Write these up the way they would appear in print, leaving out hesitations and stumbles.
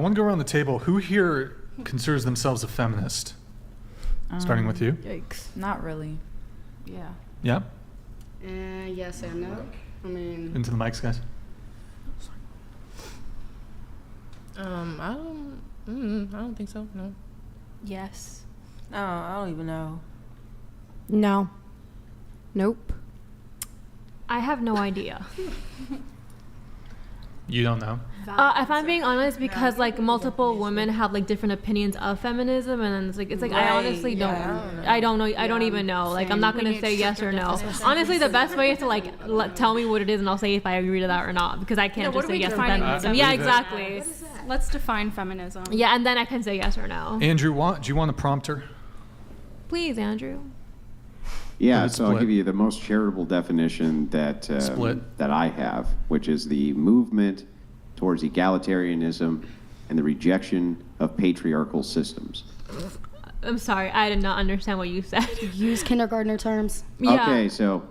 want to go around the table. Who here considers themselves a feminist? Starting with you. Yikes. Not really. Yeah. Yeah? Yes and no. I mean, Into the mics, guys. I don't think so. No. Yes. No, I don't even know. no. Nope. I have no idea. You don't know? If I'm being honest, because like multiple women have like different opinions of feminism, and then it's like I honestly don't. I don't know. I don't even know. Like I'm not gonna say yes or no. Honestly, the best way is to like tell me what it is, and I'll say if I agree to that or not, because I can't just say yes to feminism. Yeah, exactly. Let's define feminism. Yeah, and then I can say yes or no. Andrew, do you want to prompt her? Please, Andrew. Yeah, so I'll give you the most charitable definition that that I have, which is the movement towards egalitarianism and the rejection of patriarchal systems. I'm sorry, I did not understand what you said. Use kindergartner terms. Yeah. Okay, so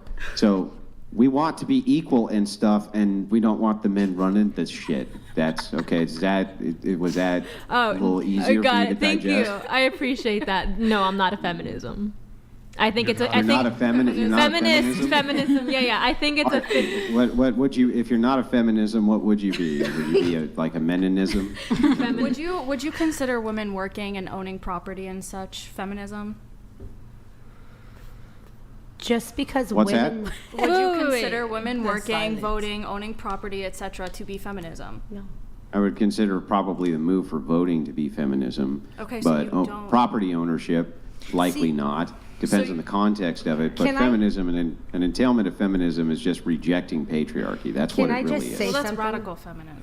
we want to be equal and stuff, and we don't want the men running this shit. That's okay. Was that a little easier got for you it. to Thank digest? you. I appreciate that. No, I'm not a feminism. I think it's a. You're not a feminist. Feminism. Yeah. I think it's a. What would you, if you're not a feminism, what would you be? Would you be like a meninism? Would you consider women working and owning property and such feminism? Just because What's women. that? Would you consider women The working, silence. voting, owning property, etc., to be feminism? No. I would consider probably the move for voting to be feminism. Okay, so but you don't. property ownership, likely not. Depends on the context of it. But Can I- feminism and an entailment of feminism is just rejecting patriarchy. That's what Can I it really just is. say Well, that's something? radical feminism.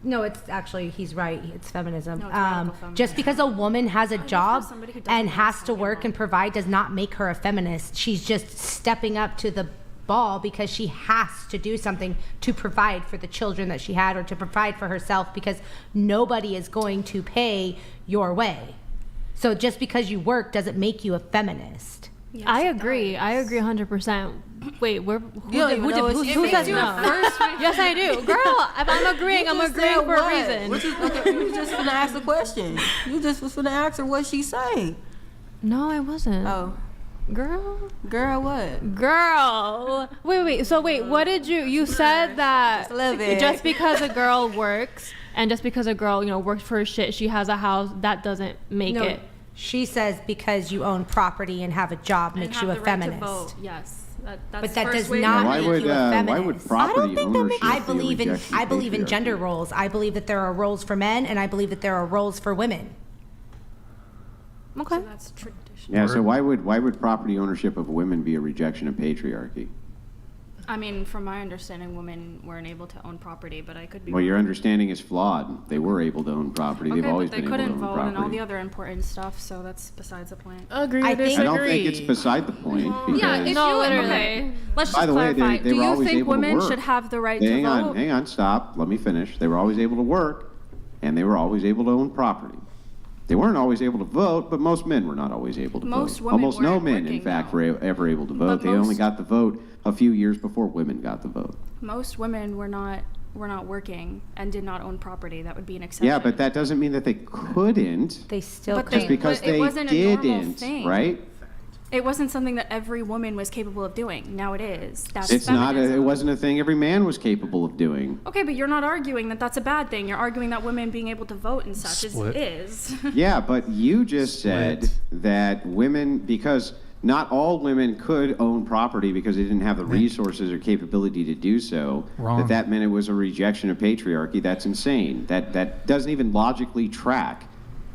No, it's actually, he's right. It's feminism. No, it's radical feminism. Just because a woman has a job somebody who doesn't and has like to work and provide does not make her a feminist. She's just stepping up to the ball because she has to do something to provide for the children that she had or to provide for herself, because nobody is going to pay your way. So just because you work doesn't make you a feminist. Yes, I it agree. does. I agree 100%. Wait, who says no? Yes, I do. Girl, if I'm agreeing, I'm agreeing for a reason. You just finna ask a question. You just was finna ask her what she say. No, I wasn't. Oh, Girl. girl, what? Girl. Wait. So what did you said that Just a little bit. just because a girl works and just because a girl, works for her shit, she has a house, that doesn't make No, it. she says because you own property and have a job And makes have you a the right to feminist. vote. Yes, that's But that first does way to not vote. Why make would you a feminist. why would property ownership I be a believe in rejection of patriarchy? gender roles. I believe that there are roles for men and I believe that there are roles for women. Okay. So that's traditional. Yeah, so why would property ownership of women be a rejection of patriarchy? I mean, from my understanding, women weren't able to own property, but I could be Well, your wrong. understanding is flawed. They were able to own property. They've Okay, always but they been able to couldn't own vote property. and all the other important stuff, so that's besides the point. Agree I or think- I don't disagree? think it's beside the point because Yeah, if No, you literally. okay, let's By just the way, clarify. they Do were you always think able to women work. should have the right to vote? hang on, stop. Let me finish. They were always able to work, and they were always able to own property. They weren't always able to vote, but most men were not always able to Most vote. women Almost no weren't men, in working, fact, though. were ever able to vote. But They only most- got the vote a few years before women got the vote. Most women were not working and did not own property. That would be an exception. Yeah, but that doesn't mean that they couldn't. They still But could. Just because but it they wasn't a normal didn't, thing. right? It wasn't something that every woman was capable of doing. Now it is. That's It's not. It feminism. wasn't a thing every man was capable of doing. Okay, but you're not arguing that that's a bad thing. You're arguing that women being able to vote and such Split. is. Yeah, but you just said Split. that women, because not all women could own property because they didn't have the resources or capability to do so, Wrong. that meant it was a rejection of patriarchy. That's insane. That doesn't even logically track.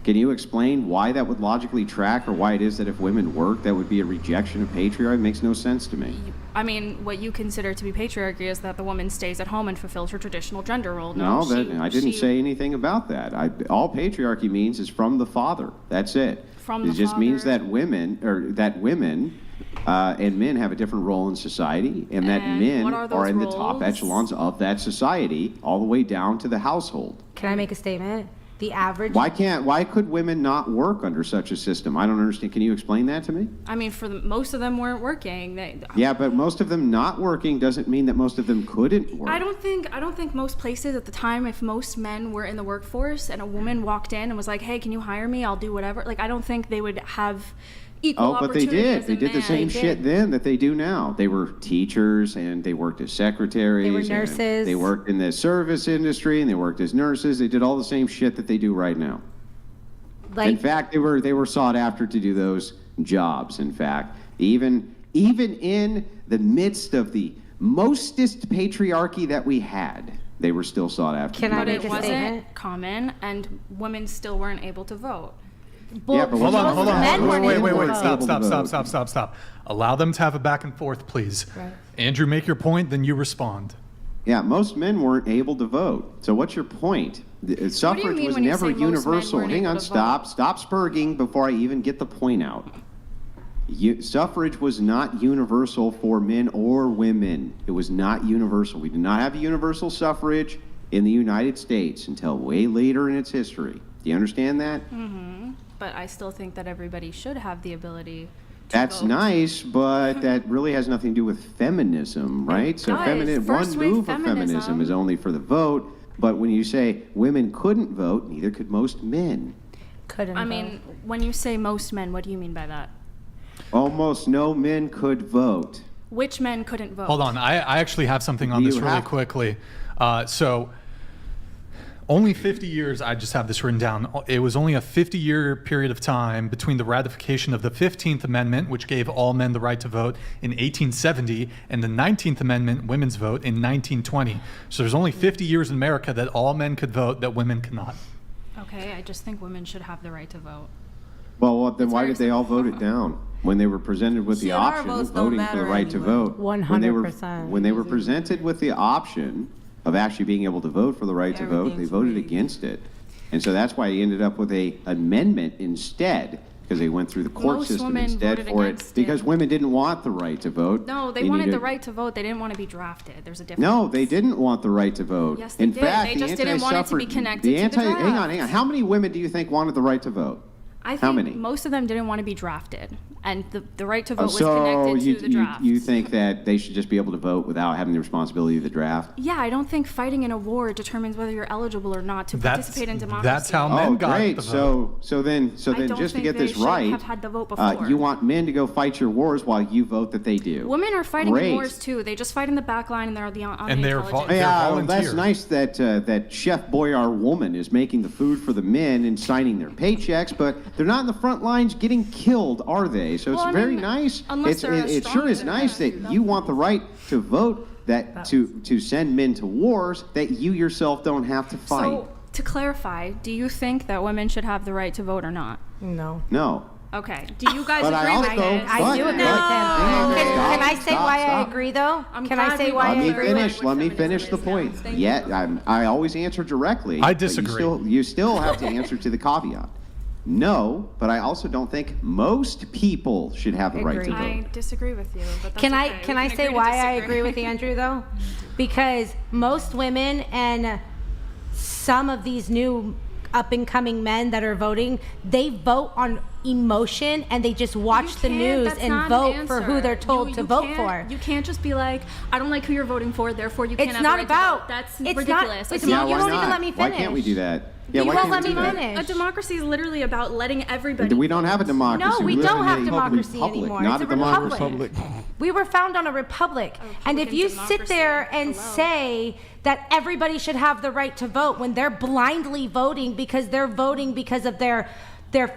Can you explain why that would logically track, or why it is that if women work, that would be a rejection of patriarchy? It makes no sense to me. I mean, what you consider to be patriarchy is that the woman stays at home and fulfills her traditional gender role. No, I didn't she- say anything about that. All patriarchy means is from the father. That's it. From it the just means father. that women and men have a different role in society, and that And men what are those in the top roles? echelons of that society, all the way down to the household. Can I make a statement? The average. Why could women not work under such a system? I don't understand. Can you explain that to me? I mean, most of them weren't working. Yeah, but most of them not working doesn't mean that most of them couldn't work. I don't think most places at the time, if most men were in the workforce and a woman walked in and was like, "Hey, can you hire me? I'll do whatever." Like, I don't think they would have equal opportunity. But they did. as a They did the man. same shit then that they do now. They were teachers and they worked as secretaries. They were and nurses. They worked in the service industry and they worked as nurses. They did all the same shit that they do right now. In fact, they were sought after to do those jobs. In fact, even in the midst of the mostest patriarchy that we had, they were still sought after. Can I But make it a wasn't statement? common, and women still weren't able to vote. Yeah, but Hold on. Men weren't able to Wait. vote. Stop. Allow them to have a back and forth, please. Right. Andrew, make your point, then you respond. Yeah, most men weren't able to vote. So what's your point? Suffrage mean was when you never say most men universal. weren't Hang able on, to stop spurging before I even get the point out. Suffrage was not universal for men or women. It was not universal. We did not have a universal suffrage in the United States until way later in its history. Do you understand that? But I still think that everybody should have the ability to That's vote. nice, but that really has nothing to do with feminism, right? So does. one First wave move of feminism feminism is only for the vote, but when you say women couldn't vote, neither could most men. Couldn't. I vote. mean, when you say most men, what do you mean by that? Almost no men could vote. Which men couldn't vote? Hold on. I actually have something on Do this you really have- quickly. So only 50 years, I just have this written down. It was only a 50-year period of time between the ratification of the 15th Amendment, which gave all men the right to vote in 1870, and the 19th Amendment, women's vote, in 1920. So there's only 50 years in America that all men could vote, that women cannot. Okay, I just think women should have the right to vote. Well, then why very did they all vote it down when they were presented with the Shit, our option of votes don't voting for the matter right to anyway. vote? 100%. When they were presented with the option of actually being able to vote for the right to vote, they Everything's voted rigged. against it. And so that's why he ended up with a amendment instead, because they went through the court Most system women instead voted for it, against it. because women didn't want the right to vote. No, they wanted the right to vote. They didn't want to be drafted. There's a difference. No, they didn't want the right to vote. Yes, they In did. fact, They the just didn't want it to be anti-suffrage- connected the to the anti- Hang on. draft. How many women do you think wanted the right to vote? I How think many? most of them didn't want to be drafted, and the right to vote was So connected you, to the draft. you think that they should just be able to vote without having the responsibility of the draft? Yeah, I don't think fighting in a war determines whether you're eligible or not to participate in democracy. That's how men got great. the vote. So then I don't just to think get they this should right, have had the vote before. you want men to go fight your wars while you vote that they do. Women are fighting Great. in wars too. They just fight in the back line and they're on And the they're intelligence. They're Yeah, volunteer. that's nice that that Chef Boyar woman is making the food for the men and signing their paychecks, but they're not in the front lines getting killed, are they? So Well, it's I very mean, nice. unless It's, they're it as sure strong is as nice them. that you want the right to vote that to send men to wars that you yourself don't have to fight. So, to clarify, do you think that women should have the right to vote or not? No. No. Okay. Do you guys But I agree also- with this? I But- do agree with but- him. hang on, Can I say stop, why I stop. agree, though? I'm Can I glad say we why I Let me agree? finish. Let me feminism finish the is point. now. Thank Yeah, I always answer directly. I but disagree. You still have to answer to the caveat. No, but I also don't think most people should have the right to Agreed. vote. I disagree with you, but that's Can okay. I We say agree to why I disagree. agree with Andrew though? Because most women and some of these new up and coming men that are voting, they vote on emotion and they just watch the You can't- news that's and not an vote for who answer. they're told You to vote can't- for. You can't just be like, I don't like who you're voting for, therefore you can't It's have not the right to about. vote. That's it's ridiculous. Not, it's A you Yeah, democ- why won't not? even let me Why finish. can't we do that? Yeah, You why won't can't let we me do that? finish. A democracy is literally about letting everybody. We don't have a democracy. No, we live don't in have a democracy republic, anymore. Not It's a a democracy. republic. We were found on a republic. And if Republican you sit democracy. there and Hello. say that everybody should have the right to vote when they're blindly voting because they're voting because of their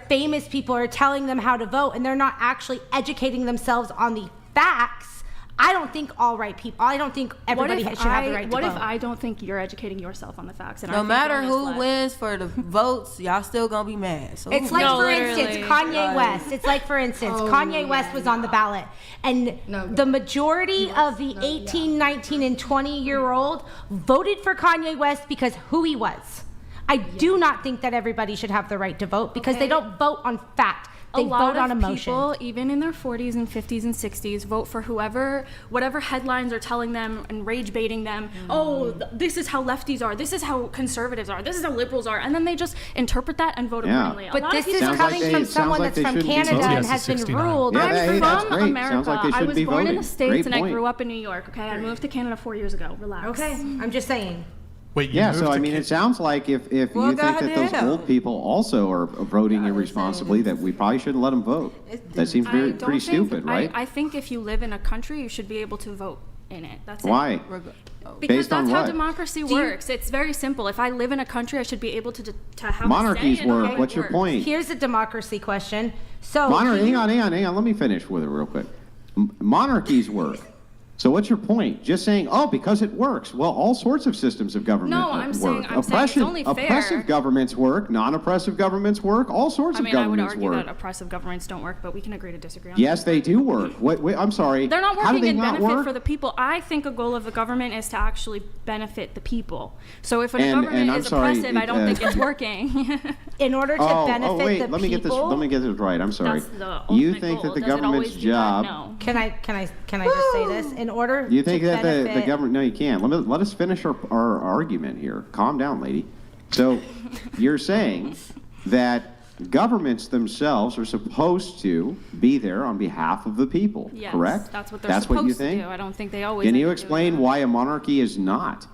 famous people are telling them how to vote and they're not actually educating themselves on the facts, I don't think I don't think everybody should have the right to What vote. if I don't think you're educating yourself on the facts? And I No think matter you're on who this left? wins for the votes, y'all still gonna be mad. So It's who like, No, for literally. instance, Kanye West. It's like, for instance, Kanye West was on the ballot. And the majority of the 18, 19, and 20-year-old voted for Kanye West because who he was. I do not think that everybody should have the right to vote because they don't vote on fact. They vote on emotion. People, even in their 40s and 50s and 60s, vote for whatever headlines are telling them and rage baiting them. Oh, this is how lefties are. This is how conservatives are. This is how liberals are. And then they just interpret that and vote accordingly. But this is coming from someone that's from Canada and has been ruled. I'm from America. Sounds like they I shouldn't was be born in voting. the States Great and I point. grew up in New York. Okay, I moved to Canada 4 years ago. Relax. Okay, I'm just saying. Wait, you Yeah, moved so I to mean, Ca- it sounds like if you Well, think that those goddamn. old people also are voting irresponsibly, that we probably shouldn't let them vote. That seems pretty stupid, right? I think if you live in a country, you should be able to vote in it. That's it. Why? Because Based on that's how what? democracy works. It's very simple. If I live in a country, I should be able to have Monarchies a say in how work. it What's your works. point? Here's a democracy question. So Hang on. Let me finish with it real quick. Monarchies work. So what's your point? Just saying, oh, because it works. Well, all sorts of systems of government No, I'm saying- work. I'm saying it's only fair. Oppressive governments work. Non-oppressive governments work. All sorts I mean, of I would governments argue work. that oppressive governments don't work, but we can agree to disagree on Yes, they do work. Wait, I'm sorry. that. They're not How do working they in not benefit work? for the people. I think a goal of the government is to actually benefit the people. So if a And government I'm is sorry, oppressive, I don't think it's working. in order to benefit wait. the Let me get this. people, Let me get this right. I'm sorry. That's the You ultimate think goal. that the Does it government's always do that? job? No. can I just say this? In order You think to that the benefit, government? No, you can't. Let us finish our argument here. Calm down, lady. So, you're saying that governments themselves are supposed to be there on behalf of the people, Yes, correct? that's what they're That's supposed what you to think? do. I don't think they always Can end you up explain doing why a monarchy is not? that.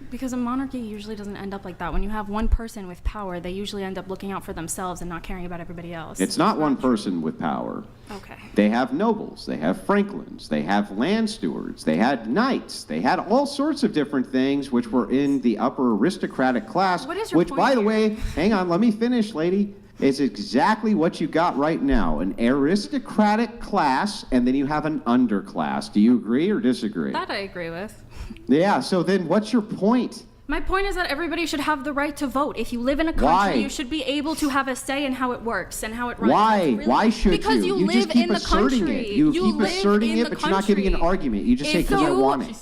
Because a monarchy usually doesn't end up like that. When you have one person with power, they usually end up looking out for themselves and not caring about everybody else. It's not one person with power. Okay. They have nobles, they have franklins, they have land stewards, they had knights, they had all sorts of different things which were in the upper aristocratic class, What is your which, point by the here? way, hang on, let me finish, lady. It's exactly what you got right now, an aristocratic class, and then you have an underclass. Do you agree or disagree? That I agree with. Yeah, so then what's your point? My point is that everybody should have the right to vote. If you live in a country, Why? you should be able to have a say in how it works and how it runs. Why? That's really- Why should because you? You live just keep in the asserting country. it. You keep live asserting in it, the but you're not giving an country. argument. You just say, If because I you- want it.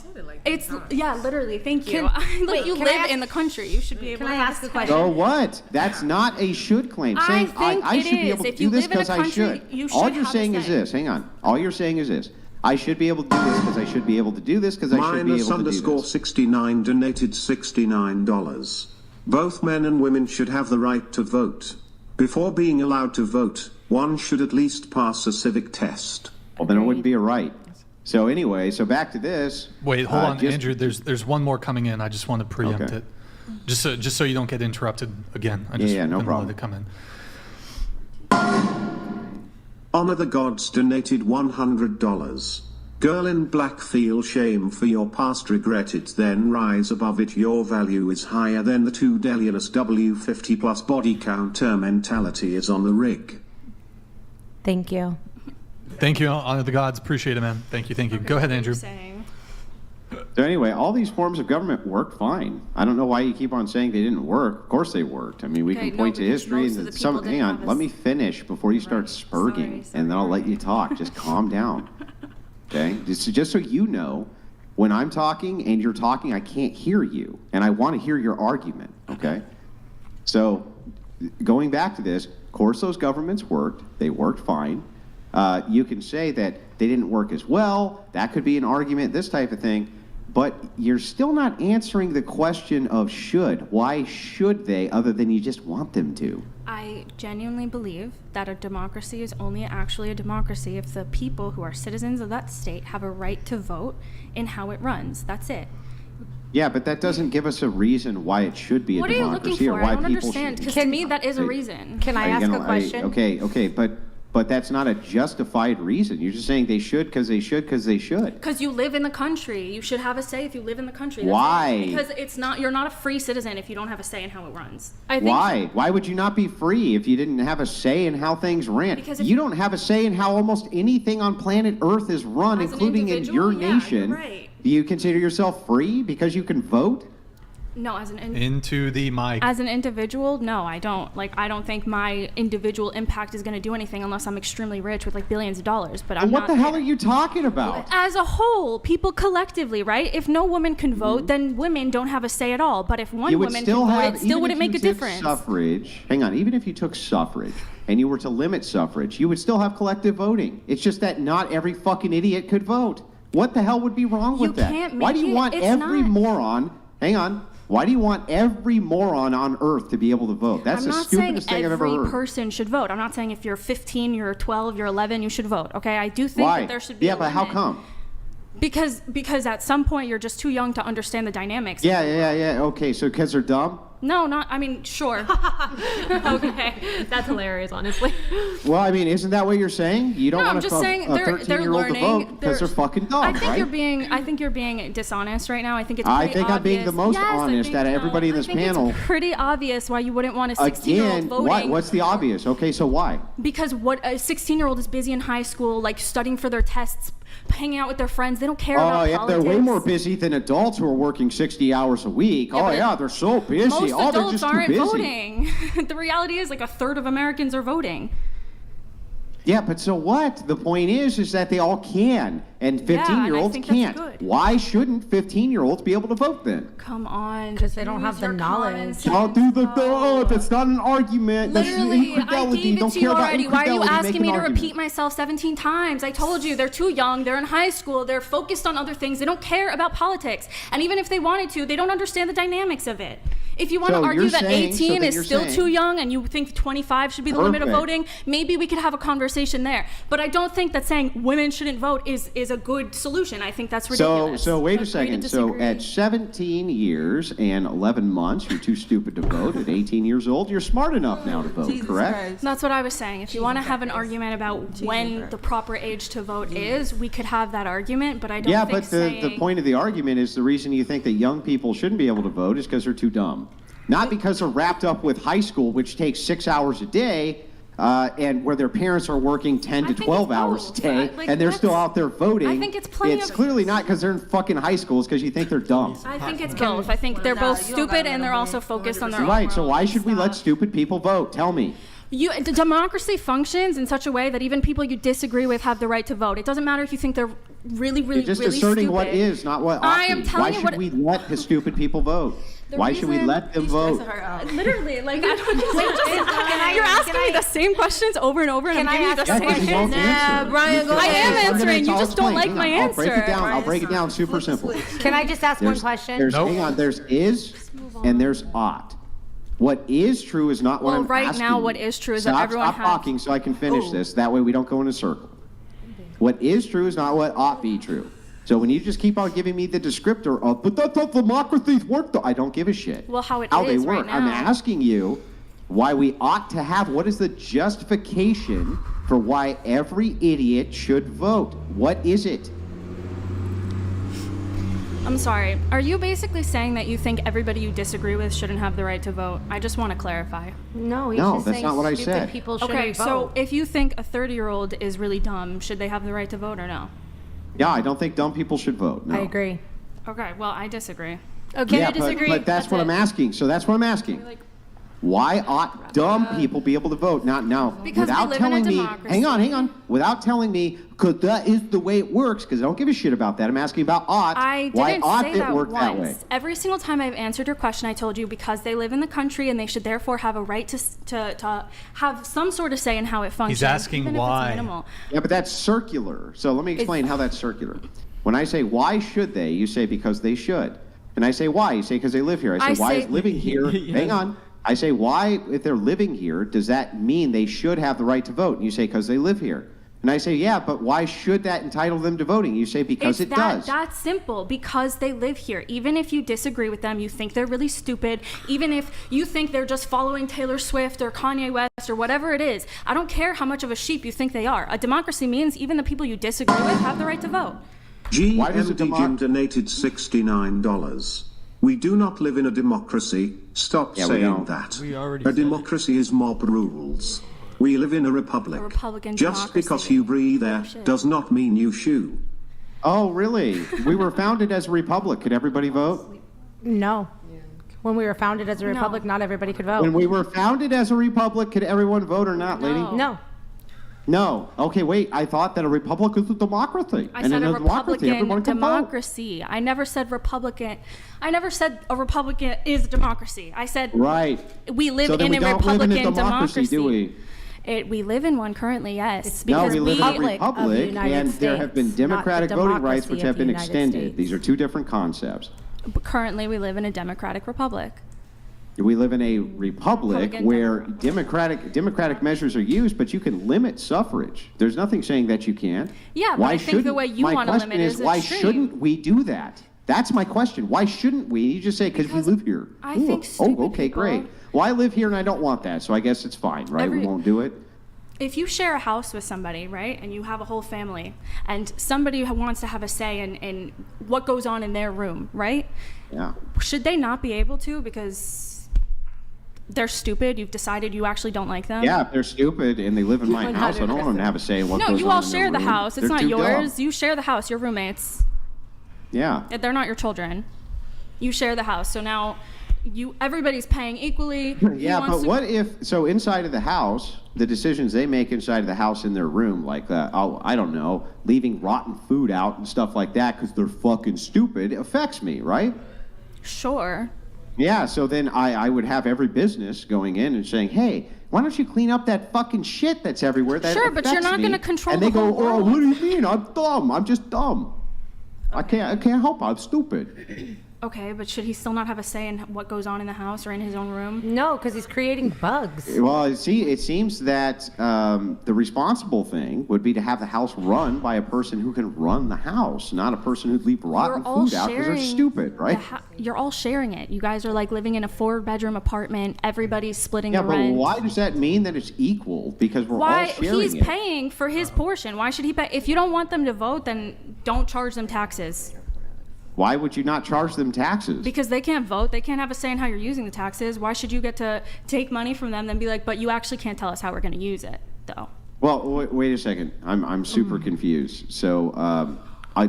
It's yeah, literally. Thank you. Look, wait, you can I live ask- in the country. You should be able Can to I have ask a say. question? So what? That's not a should claim. Saying think I it should be is. able to If do you this live in a because I country, should. you All should you're have a saying is say. this. Hang on. All you're saying is this. I should be able to do this because I should be able to do this because I should be able to do Minus this. _69 donated $69. Both men and women should have the right to vote. Before being allowed to vote, one should at least pass a civic test. Well, then it wouldn't be a right. So anyway, so back to this. Wait, hold on, just- Andrew. There's one more coming in. I just want to preempt Okay. it, just so you don't get interrupted again. I just Yeah, no didn't problem. let it come in. Honor the Gods donated $100. Girl in black, feel shame for your past, regret it, then rise above it. Your value is higher than the 2 Delius W50 plus body counter mentality is on the rig. thank you. Thank you, honor the gods. Appreciate it, man. Thank you. Go ahead, Andrew. Saying. So anyway, all these forms of government work fine. I don't know why you keep on saying they didn't work. Of course they worked. I mean, we Okay, can point no, to because history most of and the some. people Hang didn't on, have a let me s- finish before you start spurging, Sorry, and then I'll let you talk. Just calm down. Okay, just so you know, when I'm talking and you're talking, I can't hear you, and I want to hear your argument. Okay, so going back to this, of course, those governments worked. They worked fine. You can say that they didn't work as well. That could be an argument. This type of thing. But you're still not answering the question of should. Why should they, other than you just want them to? I genuinely believe that a democracy is only actually a democracy if the people who are citizens of that state have a right to vote in how it runs. That's it. Yeah, but that doesn't give us a reason why it should be a What are you democracy looking or for? why I don't people understand. should. Because to me, that is a reason. Can I Are you ask gonna- a question? Okay, but that's not a justified reason. You're just saying they should because they should because they should. Because you live in the country. You should have a say if you live in the country. That's Why? it. Because you're not a free citizen if you don't have a say in how it runs. I think Why? Why would you not be free if you didn't have a say in how things ran? Because if you don't have a say in how almost anything on planet Earth is run, As an including in your individual, yeah, nation. you're right. Do you consider yourself free because you can vote? No, into the mic. As an individual, no, I don't. I don't think my individual impact is going to do anything unless I'm extremely rich with billions of dollars. But I'm what not the hell there. are you talking about? As a whole, people collectively, right? If no woman can vote, then women don't have a say at all. But if one woman can vote, it still wouldn't make a difference. Suffrage. Hang on. Even if you took suffrage and you were to limit suffrage, you would still have collective voting. It's just that not every fucking idiot could vote. What the hell would be wrong with that? Can't make Why do you want every moron? Hang on. Why do you want every moron on earth to be able to vote? That's the stupidest thing I've ever heard. Every person should vote. I'm not saying if you're 15, you're 12, you're 11, you should vote. Okay, I do think that there should be. Yeah, but how come? Because at some point you're just too young to understand the dynamics. Yeah. Okay, so kids are dumb? No, not. I mean, sure. Okay, that's hilarious, honestly. Well, I mean, isn't that what you're saying? You don't want a 13-year-old to vote because they're fucking dumb, I think right? I think you're being dishonest right now. I think it's pretty obvious. I'm being the most honest out of everybody in this panel. It's pretty obvious why you wouldn't want a 16-year-old voting. What's the obvious? Okay, so why? Because what a 16-year-old is busy in high school, studying for their tests, hanging out with their friends. They don't care about politics. They're way more busy than adults who are working 60 hours a week. They're so busy. Most they're adults just aren't too busy. voting. The reality is a third of Americans are voting. Yeah, but so what? The point is that they all can, and 15-year-olds can't. Why shouldn't 15-year-olds be able to vote then? Come on. Because they don't have the knowledge. That's not an argument. Literally, that's I gave it don't to you care already. About Why are you infidelity. asking me to argument. repeat myself 17 times? I told you, they're too young, they're in high school, they're focused on other things, they don't care about politics. And even if they wanted to, they don't understand the dynamics of it. If you want to argue that 18 is still too young and you think 25 should be the limit of voting, maybe we could have a conversation there. But I don't think that saying women shouldn't vote is a good solution. I think that's ridiculous. So wait a second. So at 17 years and 11 months, you're too stupid to vote. At 18 years old, you're smart enough now to vote, correct? Christ. That's what I was saying. If you want to have an argument about when the proper age to vote is, we could have that argument, but I don't think the point of the argument is the reason you think that young people shouldn't be able to vote is because they're too dumb. Not because they're wrapped up with high school, which takes 6 hours a day, and where their parents are working 10 to 12 hours a day, and they're still out there voting. I think it's plenty It's clearly not because they're in fucking high school. It's because you think they're dumb. I think it's both. I think they're both stupid and they're also focused on their own. Right, so why should we let stupid people vote? Tell me. The democracy functions in such a way that even people you disagree with have the right to vote. It doesn't matter if you think they're really You're just asserting stupid. what is, not what ought I to am be. telling Why you should we let the stupid people vote? Why should we let them vote? Literally, I don't you're asking me the same questions over and over, and I'm giving you the same answers. Nah, Brian, go ahead. I am answering. You just don't like my answer. I'll break it down super simple. Can I just ask one question? Hang on. There's is and there's ought. What is true is not what I'm asking. Well, right now, what is true is that everyone has... Stop talking so I can finish this. That way we don't go in a circle. What is true is not what ought be true. So when you just keep on giving me the descriptor of, but that's how democracies work, though, I don't give a shit. Well, how they is work. right now. I'm asking you why we ought to have, what is the justification for why every idiot should vote? What is it? I'm sorry. Are you basically saying that you think everybody you disagree with shouldn't have the right to vote? I just want to clarify. No, that's not what I said. People shouldn't Okay, vote. so if you think a 30-year-old is really dumb, should they have the right to vote or no? Yeah, I don't think dumb people should vote. No. I agree. Okay, well, I disagree. Okay, Yeah, I disagree. but that's what I'm asking. So that's what I'm asking. Why ought dumb people be able to vote? Not now. Because without we live in a telling me, democracy. hang on. Without telling me, because that is the way it works. Because I don't give a shit about that. I'm asking about ought. I Why didn't ought say it that work once. that way? Every single time I've answered your question, I told you because they live in the country and they should therefore have a right to have some sort of say in how it functions. He's asking even if it's why. minimal. Yeah, but that's circular. So let me explain how that's circular. When I say why should they, you say because they should. And I say why, you say because they live here. I say why is living here? Hang on. I say why, if they're living here, does that mean they should have the right to vote? And you say because they live here. And I say, yeah, but why should that entitle them to voting? You say because it does. That's simple, because they live here. Even if you disagree with them, you think they're really stupid, even if you think they're just following Taylor Swift or Kanye West or whatever it is, I don't care how much of a sheep you think they are. A democracy means even the people you disagree with have the right to vote. GMD Jim donated $69. We do not live in a democracy. Stop saying that. A democracy is mob rules. We live in a republic. A Republican Just democracy. because you breathe air does not mean you shoe. Oh, really? We were founded as a republic. Could everybody vote? No. When we were founded as a republic, not everybody could vote. When we were founded as a republic, could everyone vote or not, lady? No. No. Okay, wait. I thought that a republic was a democracy. I and said in a democracy, everyone Republican can vote. democracy. I never said Republican. I never said a Republican is democracy. I said Right. we live So then in we a don't Republican live in a democracy, do we? We live in one currently, yes. It's No, because we live in a Republic of the republic, United and there have been States, not the democratic voting rights democracy which of have the been United extended. States. These are two different concepts. But currently, we live in a democratic republic. We live in a republic Republican where democratic measures are used, but you can limit suffrage. There's nothing saying that you can't. Yeah, but I think the way you my wanna question limit is is why extreme. shouldn't we do that? That's my question. Why shouldn't we? You just say because we live here. I think stupid okay, people- great. Well, I live here and I don't want that, so I guess it's fine, right? We won't do it. If you share a house with somebody, right, and you have a whole family, and somebody who wants to have a say in what goes on in their room, right? Yeah. Should they not be able to because they're stupid? You've decided you actually don't like them? Yeah, if they're stupid and they live in my house, I don't want them to have a say in what No, goes you on all in their share the room. house. It's They're not too yours. dumb. You share the house. Your roommates. Yeah. They're not your children. You share the house. So now everybody's paying equally. Yeah, but what if, so inside of the house, the decisions they make inside of the house in their room, like, I don't know, leaving rotten food out and stuff like that because they're fucking stupid, affects me, right? Sure. Yeah, so then I would have every business going in and saying, hey, why don't you clean up that fucking shit that's everywhere that Sure, but you're affects not me?" gonna control And they the go, whole oh, world. what do you mean? I'm dumb. I'm just dumb. I can't help. I'm stupid. Okay, but should he still not have a say in what goes on in the house or in his own room? No, because he's creating bugs. Well, see, it seems that the responsible thing would be to have the house run by a person who can run the house, not a person who'd leave rotten You're all food out because they're sharing stupid, right? You're all sharing it. You guys are like living in a 4-bedroom apartment. Everybody's splitting Yeah, the but rent. why does that mean that it's equal? Because we're Why all sharing he's it. paying for his portion? Why should he pay? If you don't want them to vote, then don't charge them taxes. Why would you not charge them taxes? Because they can't vote. They can't have a say in how you're using the taxes. Why should you get to take money from them and be like, but you actually can't tell us how we're going to use it, though? Well, wait a second. I'm super confused. So,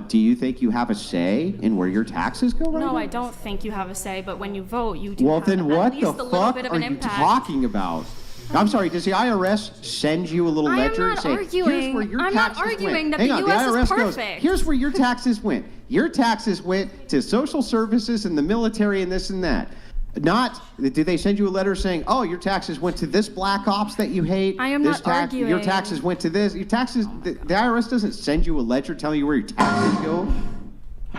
do you think you have a say in where your taxes go right No, now? I don't think you have a say, but when you vote, you do Well, have then at what least the a little fuck bit of are an you impact. talking about? I'm sorry, does the IRS send you a little I am ledger not and say, arguing. here's where your I'm not taxes arguing went? that Hang the on, US is IRS goes, perfect. here's where your taxes went. Your taxes went to social services and the military and this and that. Not, do they send you a letter saying, oh, your taxes went to this black ops that you hate? I am this not arguing. Your taxes went to this. Your taxes, the IRS doesn't send you a ledger telling you where your taxes go.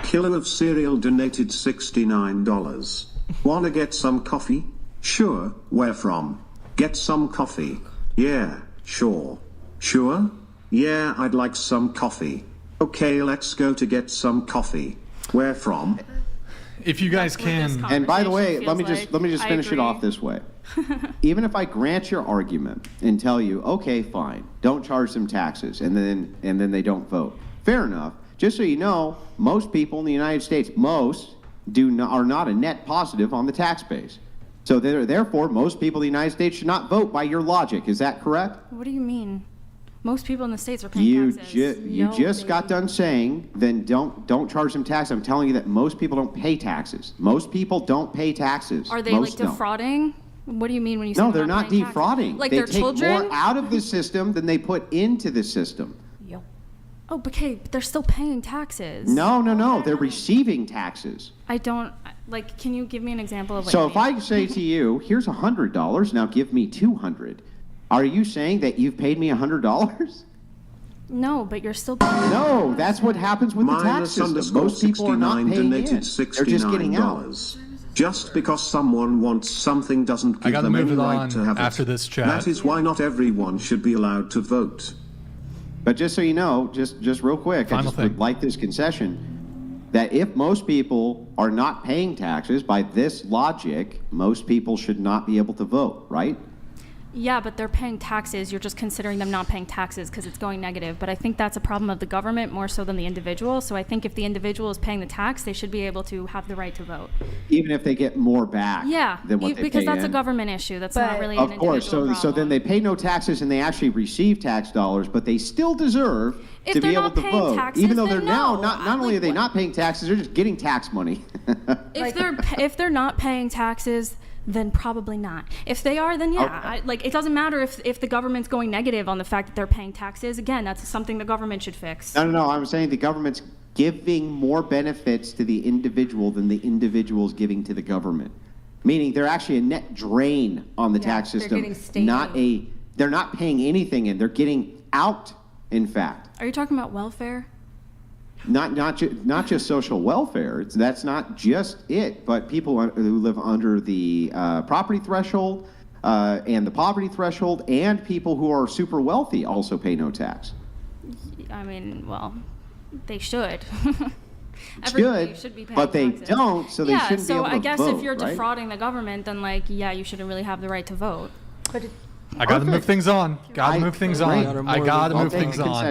Killer of Cereal donated $69. Wanna get some coffee? Sure, where from? Get some coffee. Yeah, sure. Sure? Yeah, I'd like some coffee. Okay, let's go to get some coffee. Where from? If you guys can, And by the way, let me Feels just like. I finish it agree. off this way. Even if I grant your argument and tell you, okay, fine, don't charge them taxes, and then they don't vote. Fair enough. Just so you know, most people in the United States, are not a net positive on the tax base. So therefore, most people in the United States should not vote by your logic. Is that correct? What do you mean? Most people in the States are paying You taxes. you just got done saying, then don't charge them taxes. I'm telling you that most people don't pay taxes. Most people don't pay taxes. Are they Most like don't. defrauding? What do you mean when you say No, they're not paying taxes? defrauding. Like they their take children? more out of the system than they put into the system. Oh, but okay, but they're still paying taxes. No. They're receiving taxes. I don't, like, can you give me an example of what So you if mean? I say to you, here's $100, now give me $200, are you saying that you've paid me $100? No, but you're still paying. No, that's what happens with the tax Minus system. underscore Most people are not 69 paying in. donated They're just getting out. $69. Just because someone wants something doesn't I give gotta them move any it right on to have after it. this chat. That is why not everyone should be allowed to vote. But just so you know, just real quick, I Final just thing. would like this concession, that if most people are not paying taxes by this logic, most people should not be able to vote, right? Yeah, but they're paying taxes. You're just considering them not paying taxes because it's going negative. But I think that's a problem of the government more so than the individual. So I think if the individual is paying the tax, they should be able to have the right to vote. Even if they get more back than what they because pay that's in. a government issue. That's not really an Of course. individual So then problem. they pay no taxes and they actually receive tax dollars, but they still deserve If to they're be able not to paying vote. taxes, Even though they're then now no. not only are they not paying taxes, they're just getting tax money. If they're not paying taxes, then probably not. If they are, then yeah. It doesn't matter if the government's going negative on the fact that they're paying taxes. Again, that's something the government should fix. No. I'm saying the government's giving more benefits to the individual than the individual's giving to the government. Meaning they're actually a net drain on the tax system. They're not paying anything in. They're getting out, in fact. Are you talking about welfare? Not just social welfare. That's not just it, but people who live under the property threshold and the poverty threshold, and people who are super wealthy also pay no tax. I mean, well, they should. Should be paying but they taxes. Don't, so they shouldn't be able to vote. So I guess if you're right? defrauding the government, then you shouldn't really have the right to vote. I got to move things on. Got to move things on. I got to move things on.